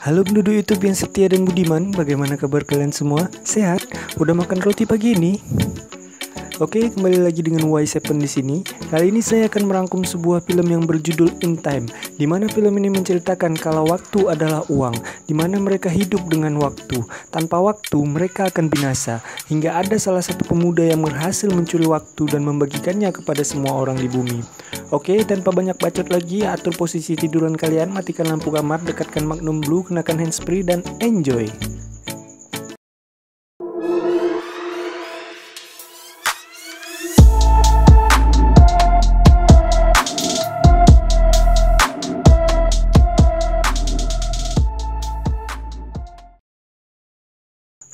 Halo penduduk YouTube yang setia dan budiman, bagaimana kabar kalian semua? Sehat? Udah makan roti pagi ini? Oke, kembali lagi dengan Y7 di sini. Kali ini saya akan merangkum sebuah film yang berjudul In Time, di mana film ini menceritakan kalau waktu adalah uang, di mana mereka hidup dengan waktu. Tanpa waktu, mereka akan binasa. Hingga ada salah satu pemuda yang berhasil mencuri waktu dan membagikannya kepada semua orang di bumi. Oke, tanpa banyak bacot lagi, atur posisi tiduran kalian, matikan lampu kamar, dekatkan Magnum Blue, kenakan handsfree, dan enjoy.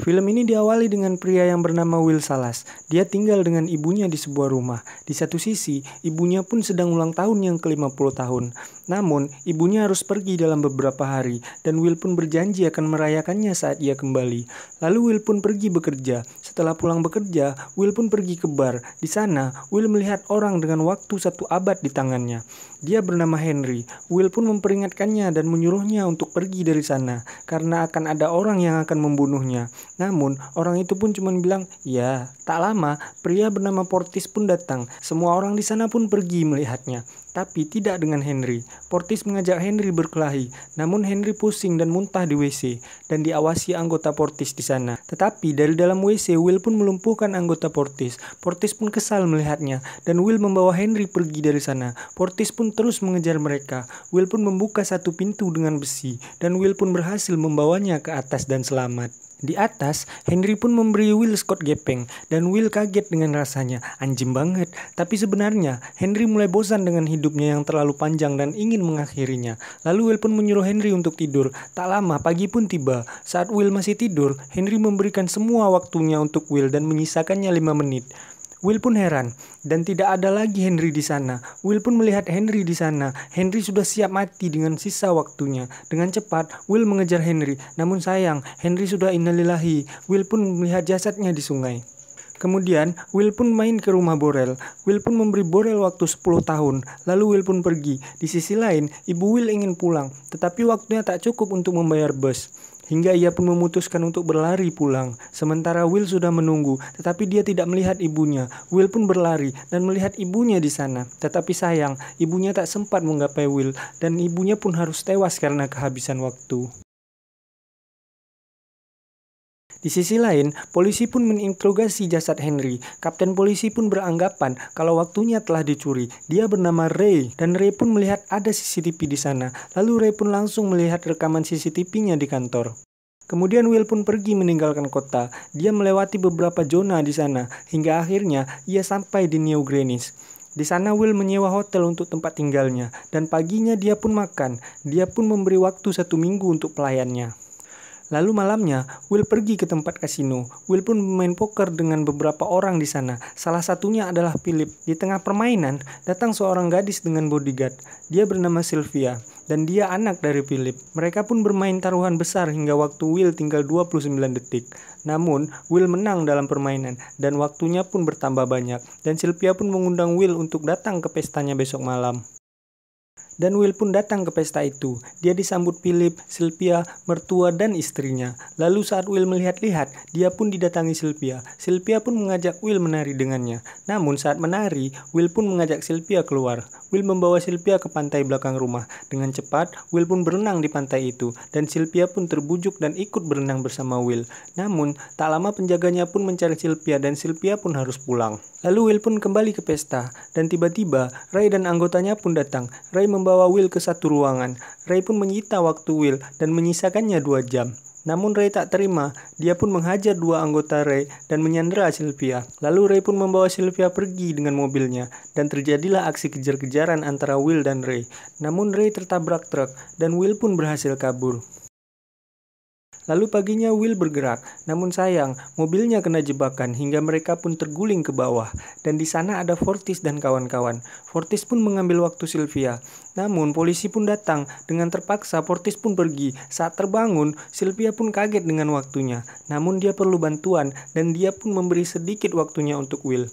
Film ini diawali dengan pria yang bernama Will Salas. Dia tinggal dengan ibunya di sebuah rumah. Di satu sisi, ibunya pun sedang ulang tahun yang ke-50 tahun. Namun, ibunya harus pergi dalam beberapa hari, dan Will pun berjanji akan merayakannya saat ia kembali. Lalu Will pun pergi bekerja. Setelah pulang bekerja, Will pun pergi ke bar. Di sana, Will melihat orang dengan waktu 1 abad di tangannya. Dia bernama Henry. Will pun memperingatkannya dan menyuruhnya untuk pergi dari sana, karena akan ada orang yang akan membunuhnya. Namun, orang itu pun cuma bilang, "Ya." Tak lama, pria bernama Portis pun datang. Semua orang di sana pun pergi melihatnya. Tapi tidak dengan Henry. Portis mengajak Henry berkelahi, namun Henry pusing dan muntah di WC, dan diawasi anggota Portis di sana. Tetapi dari dalam WC, Will pun melumpuhkan anggota Portis. Portis pun kesal melihatnya, dan Will membawa Henry pergi dari sana. Portis pun terus mengejar mereka. Will pun membuka satu pintu dengan besi, dan Will pun berhasil membawanya ke atas dan selamat. Di atas, Henry pun memberi Will Scott gepeng, dan Will kaget dengan rasanya, anjing banget. Tapi sebenarnya, Henry mulai bosan dengan hidupnya yang terlalu panjang dan ingin mengakhirinya. Lalu Will pun menyuruh Henry untuk tidur. Tak lama, pagi pun tiba. Saat Will masih tidur, Henry memberikan semua waktunya untuk Will dan menyisakannya 5 menit. Will pun heran, dan tidak ada lagi Henry di sana. Will pun melihat Henry di sana. Henry sudah siap mati dengan sisa waktunya. Dengan cepat, Will mengejar Henry. Namun sayang, Henry sudah innalillahi. Will pun melihat jasadnya di sungai. Kemudian, Will pun main ke rumah Borel. Will pun memberi Borel waktu 10 tahun. Lalu Will pun pergi. Di sisi lain, ibu Will ingin pulang, tetapi waktunya tak cukup untuk membayar bus. Hingga ia pun memutuskan untuk berlari pulang. Sementara Will sudah menunggu, tetapi dia tidak melihat ibunya. Will pun berlari dan melihat ibunya di sana. Tetapi sayang, ibunya tak sempat menggapai Will, dan ibunya pun harus tewas karena kehabisan waktu. Di sisi lain, polisi pun menginterogasi jasad Henry. Kapten polisi pun beranggapan kalau waktunya telah dicuri. Dia bernama Ray, dan Ray pun melihat ada CCTV di sana. Lalu Ray pun langsung melihat rekaman CCTV-nya di kantor. Kemudian Will pun pergi meninggalkan kota. Dia melewati beberapa zona di sana, hingga akhirnya ia sampai di New Greenwich. Di sana Will menyewa hotel untuk tempat tinggalnya, dan paginya dia pun makan. Dia pun memberi waktu 1 minggu untuk pelayannya. Lalu malamnya, Will pergi ke tempat kasino. Will pun bermain poker dengan beberapa orang di sana. Salah satunya adalah Philip. Di tengah permainan, datang seorang gadis dengan bodyguard. Dia bernama Sylvia, dan dia anak dari Philip. Mereka pun bermain taruhan besar hingga waktu Will tinggal 29 detik. Namun, Will menang dalam permainan, dan waktunya pun bertambah banyak. Dan Sylvia pun mengundang Will untuk datang ke pestanya besok malam. Dan Will pun datang ke pesta itu. Dia disambut Philip, Sylvia, mertua, dan istrinya. Lalu saat Will melihat-lihat, dia pun didatangi Sylvia. Sylvia pun mengajak Will menari dengannya. Namun saat menari, Will pun mengajak Sylvia keluar. Will membawa Sylvia ke pantai belakang rumah. Dengan cepat, Will pun berenang di pantai itu. Dan Sylvia pun terbujuk dan ikut berenang bersama Will. Namun, tak lama penjaganya pun mencari Sylvia dan Sylvia pun harus pulang. Lalu Will pun kembali ke pesta. Dan tiba-tiba, Ray dan anggotanya pun datang. Ray membawa Will ke satu ruangan. Ray pun menyita waktu Will dan menyisakannya 2 jam. Namun Ray tak terima. Dia pun menghajar 2 anggota Ray dan menyandera Sylvia. Lalu Ray pun membawa Sylvia pergi dengan mobilnya. Dan terjadilah aksi kejar-kejaran antara Will dan Ray. Namun Ray tertabrak truk dan Will pun berhasil kabur. Lalu paginya Will bergerak, namun sayang, mobilnya kena jebakan hingga mereka pun terguling ke bawah. Dan di sana ada Fortis dan kawan-kawan. Fortis pun mengambil waktu Sylvia. Namun polisi pun datang, dengan terpaksa Fortis pun pergi. Saat terbangun, Sylvia pun kaget dengan waktunya. Namun dia perlu bantuan dan dia pun memberi sedikit waktunya untuk Will.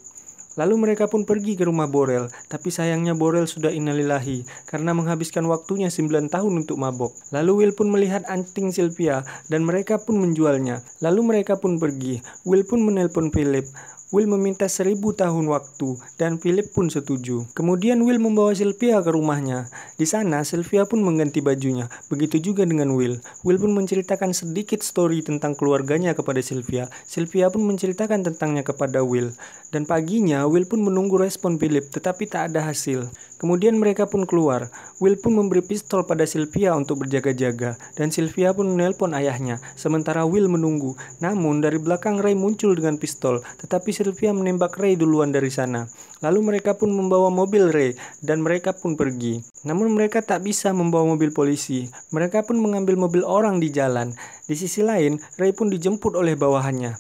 Lalu mereka pun pergi ke rumah Borel, tapi sayangnya Borel sudah innalillahi karena menghabiskan waktunya 9 tahun untuk mabok. Lalu Will pun melihat anting Sylvia dan mereka pun menjualnya. Lalu mereka pun pergi. Will pun menelpon Philip. Will meminta 1000 tahun waktu dan Philip pun setuju. Kemudian Will membawa Sylvia ke rumahnya. Di sana Sylvia pun mengganti bajunya. Begitu juga dengan Will. Will pun menceritakan sedikit story tentang keluarganya kepada Sylvia. Sylvia pun menceritakan tentangnya kepada Will. Dan paginya Will pun menunggu respon Philip tetapi tak ada hasil. Kemudian mereka pun keluar. Will pun memberi pistol pada Sylvia untuk berjaga-jaga dan Sylvia pun menelpon ayahnya sementara Will menunggu. Namun dari belakang Ray muncul dengan pistol tetapi Sylvia menembak Ray duluan dari sana. Lalu mereka pun membawa mobil Ray dan mereka pun pergi. Namun mereka tak bisa membawa mobil polisi. Mereka pun mengambil mobil orang di jalan. Di sisi lain, Ray pun dijemput oleh bawahannya.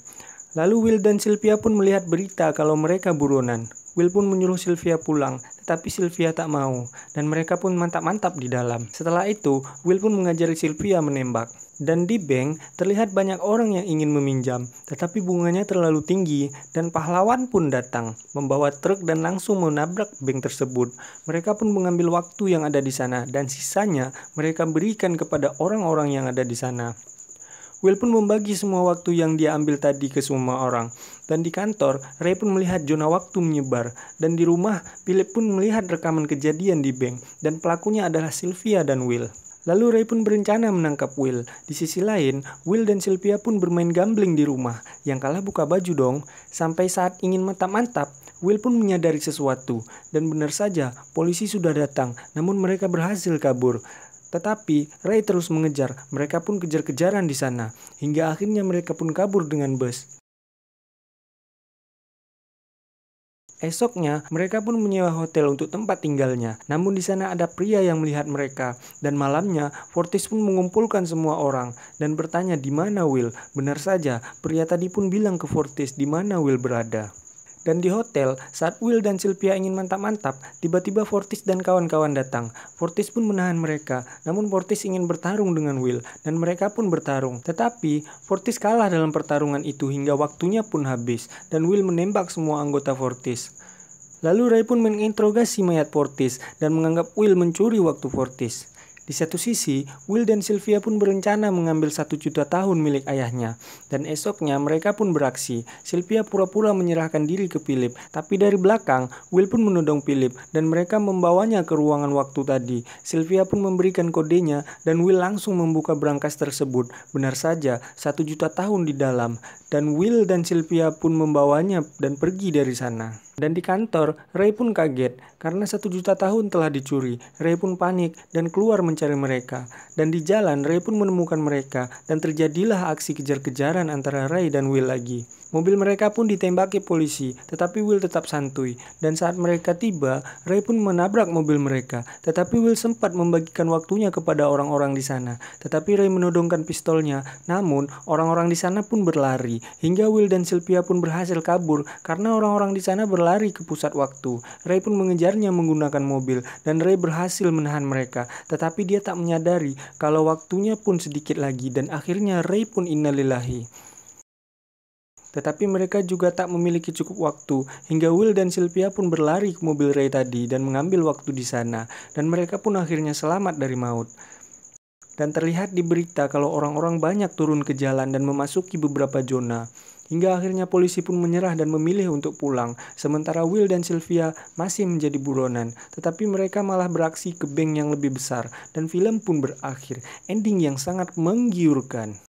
Lalu Will dan Sylvia pun melihat berita kalau mereka buronan. Will pun menyuruh Sylvia pulang, tetapi Sylvia tak mau, dan mereka pun mantap-mantap di dalam. Setelah itu, Will pun mengajari Sylvia menembak. Dan di bank, terlihat banyak orang yang ingin meminjam, tetapi bunganya terlalu tinggi, dan pahlawan pun datang, membawa truk dan langsung menabrak bank tersebut. Mereka pun mengambil waktu yang ada di sana, dan sisanya mereka berikan kepada orang-orang yang ada di sana. Will pun membagi semua waktu yang dia ambil tadi ke semua orang. Dan di kantor, Ray pun melihat zona waktu menyebar. Dan di rumah, Philip pun melihat rekaman kejadian di bank. Dan pelakunya adalah Sylvia dan Will. Lalu Ray pun berencana menangkap Will. Di sisi lain, Will dan Sylvia pun bermain gambling di rumah. Yang kalah buka baju dong. Sampai saat ingin mantap-mantap, Will pun menyadari sesuatu. Dan benar saja, polisi sudah datang. Namun mereka berhasil kabur. Tetapi Ray terus mengejar, mereka pun kejar-kejaran di sana, hingga akhirnya mereka pun kabur dengan bus. Esoknya, mereka pun menyewa hotel untuk tempat tinggalnya. Namun di sana ada pria yang melihat mereka. Dan malamnya, Fortis pun mengumpulkan semua orang dan bertanya di mana Will. Benar saja, pria tadi pun bilang ke Fortis di mana Will berada. Dan di hotel, saat Will dan Sylvia ingin mantap-mantap, tiba-tiba Fortis dan kawan-kawan datang. Fortis pun menahan mereka, namun Fortis ingin bertarung dengan Will, dan mereka pun bertarung. Tetapi, Fortis kalah dalam pertarungan itu hingga waktunya pun habis, dan Will menembak semua anggota Fortis. Lalu Ray pun menginterogasi mayat Fortis, dan menganggap Will mencuri waktu Fortis. Di satu sisi, Will dan Sylvia pun berencana mengambil 1 juta tahun milik ayahnya. Dan esoknya mereka pun beraksi. Sylvia pura-pura menyerahkan diri ke Philip. Tapi dari belakang, Will pun menodong Philip dan mereka membawanya ke ruangan waktu tadi. Sylvia pun memberikan kodenya dan Will langsung membuka brankas tersebut. Benar saja, 1 juta tahun di dalam. Dan Will dan Sylvia pun membawanya dan pergi dari sana. Dan di kantor, Ray pun kaget karena 1 juta tahun telah dicuri. Ray pun panik dan keluar mencari mereka. Dan di jalan, Ray pun menemukan mereka dan terjadilah aksi kejar-kejaran antara Ray dan Will lagi. Mobil mereka pun ditembaki polisi, tetapi Will tetap santuy. Dan saat mereka tiba, Ray pun menabrak mobil mereka. Tetapi Will sempat membagikan waktunya kepada orang-orang di sana. Tetapi Ray menodongkan pistolnya. Namun, orang-orang di sana pun berlari. Hingga Will dan Sylvia pun berhasil kabur karena orang-orang di sana berlari ke pusat waktu. Ray pun mengejarnya menggunakan mobil dan Ray berhasil menahan mereka. Tetapi dia tak menyadari kalau waktunya pun sedikit lagi dan akhirnya Ray pun innalillahi. Tetapi mereka juga tak memiliki cukup waktu, hingga Will dan Sylvia pun berlari ke mobil Ray tadi dan mengambil waktu di sana, dan mereka pun akhirnya selamat dari maut. Dan terlihat di berita kalau orang-orang banyak turun ke jalan dan memasuki beberapa zona, hingga akhirnya polisi pun menyerah dan memilih untuk pulang, sementara Will dan Sylvia masih menjadi buronan, tetapi mereka malah beraksi ke bank yang lebih besar, dan film pun berakhir, ending yang sangat menggiurkan.